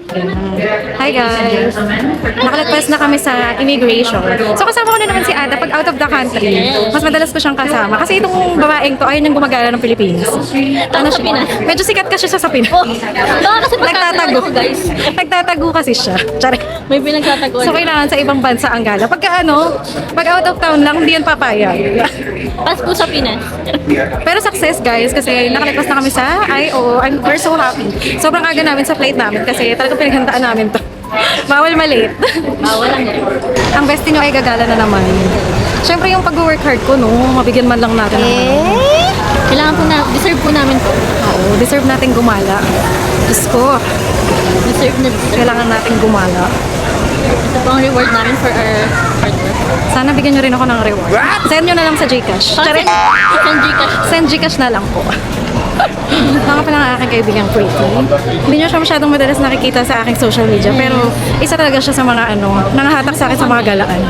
Hi guys! Nakalagpas na kami sa immigration. So kasama ko na naman si Ada pag out of the country. Mas madalas ko siyang kasama. Kasi itong babaeng to, ayun yung gumagala ng Pilipinas. Ano siya? Medyo sikat kasi siya sa Pinas. Baka kasi Nagtatago. guys. Nagtatago kasi siya. Tsari. May pinagtataguan. So kailangan sa ibang bansa ang gala. Pagka pag out of town lang, hindi yan papayag. Pasko sa Pinas. Pero success guys, kasi nakalagpas na kami sa IO. We're so happy. Sobrang aga namin sa flight namin kasi talagang pinaghandaan namin to. Bawal malate. Bawal lang yan. Ang bestie nyo ay gagala na naman. Siyempre yung pag-work hard ko, no, mabigyan man lang natin. Kailangan po na, deserve po namin to. Oo, deserve natin gumala. Diyos ko, Deserve na deserve. kailangan natin gumala. Ito po ang reward namin for our hard work. Sana bigyan nyo rin ako ng reward. Send nyo na lang sa Gcash. Charit. Send Gcash. Send Gcash na lang po. Mga pala ang aking kaibigang Pretty. Hindi nyo siya masyadong madalas nakikita sa aking social media. Pero isa talaga siya sa mga nangahatak sa akin sa mga galaan.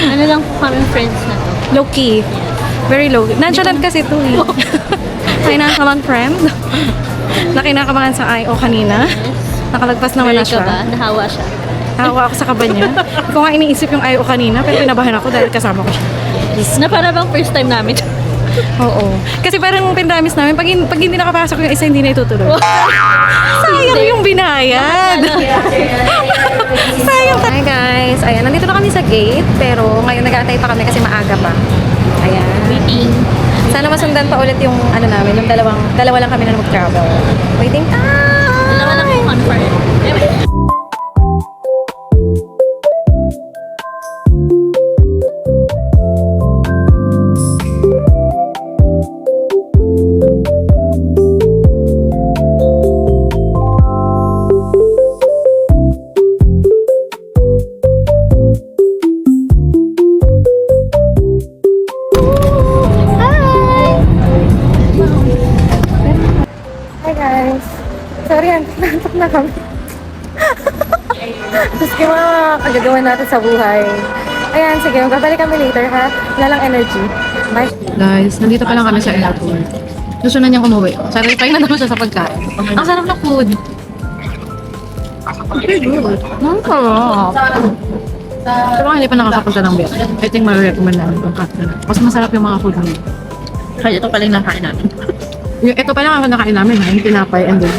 Ano lang po kami friends na to. Low key. Very low. Nonchalant kasi ito eh. Financial friend. Nakinakabahan sa IO kanina. Nakalagpas naman na Very ka ba? siya. Nahawa siya. Hawa ako sa kaba niya. Hindi ko nga iniisip yung IO kanina, pero pinabahan ako dahil kasama ko siya. Na para bang first time namin. Oo. Kasi parang pinramis namin, pag hindi nakapasok yung isa, hindi na itutuloy. Sayang yung binayad. Sayang. Hi guys. Ayan, nandito na kami sa gate, pero ngayon nag-aantay pa kami kasi maaga pa. Ayan. Meeting. Sana masundan pa ulit yung namin, yung dalawa lang kami na mag-travel. Waiting time! Dalawa lang po confirm. Hi guys! Sorry, nantok na kami. Tapos kaya mga kagagawa natin sa buhay. Ayan, sige, magbabalik kami later ha. Wala lang energy. Bye! Guys, nandito pa lang kami sa airport. Gusto na niyang umuwi. Sarili na naman siya sa pagkain. Ang sarap na food. Very good. Ang sarap. Sa mga hindi pa nakakapunta ng Vietnam, I think ma-recommend namin itong Katna. Kasi masarap yung mga food nila. Kaya ito pala yung nakain namin. Ito pa lang ang nakain namin ha, yung tinapay and then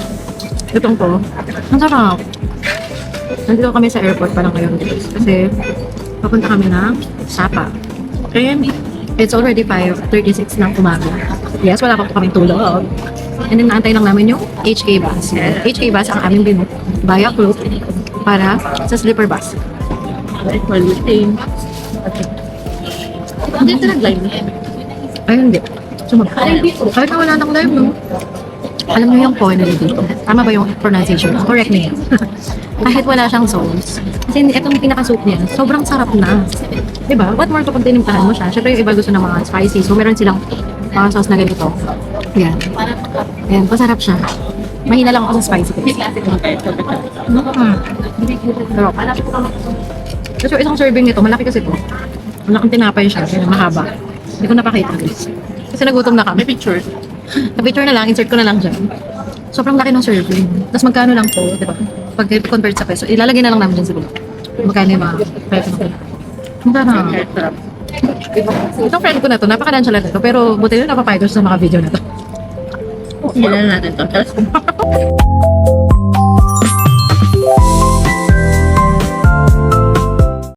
itong to. Ang sarap. Nandito kami sa airport pa lang ngayon guys. Kasi papunta kami ng Sapa. And it's already 5:36 ng umaga. Yes, wala pa po kaming tulog. And then naantay lang namin yung HK bus. HK bus ang aming binook via Klook para sa sleeper bus. Quality. Hindi ito nag-live niya. Ay, hindi. Kahit na wala nang live, no? Alam niyo yung point dito. Tama ba yung pronunciation? Correct me. Kahit wala siyang sauce. Kasi itong pinaka-soup niya, sobrang sarap na. Diba? What more kapag tinimpahan mo siya? Siyempre yung iba gusto ng mga spicy. So meron silang mga sauce na ganito. Yan. Yan, pasarap siya. Mahina lang ako sa spicy. Sarap. So isang serving nito, malaki kasi ito. Malaking tinapay siya, kaya mahaba. Hindi ko napakita guys. Kasi nagutom na kami. Picture. Na-picture na lang, insert ko na lang dyan. Sobrang laki ng serving. Tapos magkano lang po, diba? Pag convert sa peso, ilalagay na lang namin dyan sa bulo. Magkano yung mga peso na po. Magkano? Itong friend ko na to, napaka-nonchalant na to, pero buti na napapayag ko sa mga video na to. Hindi na natin to.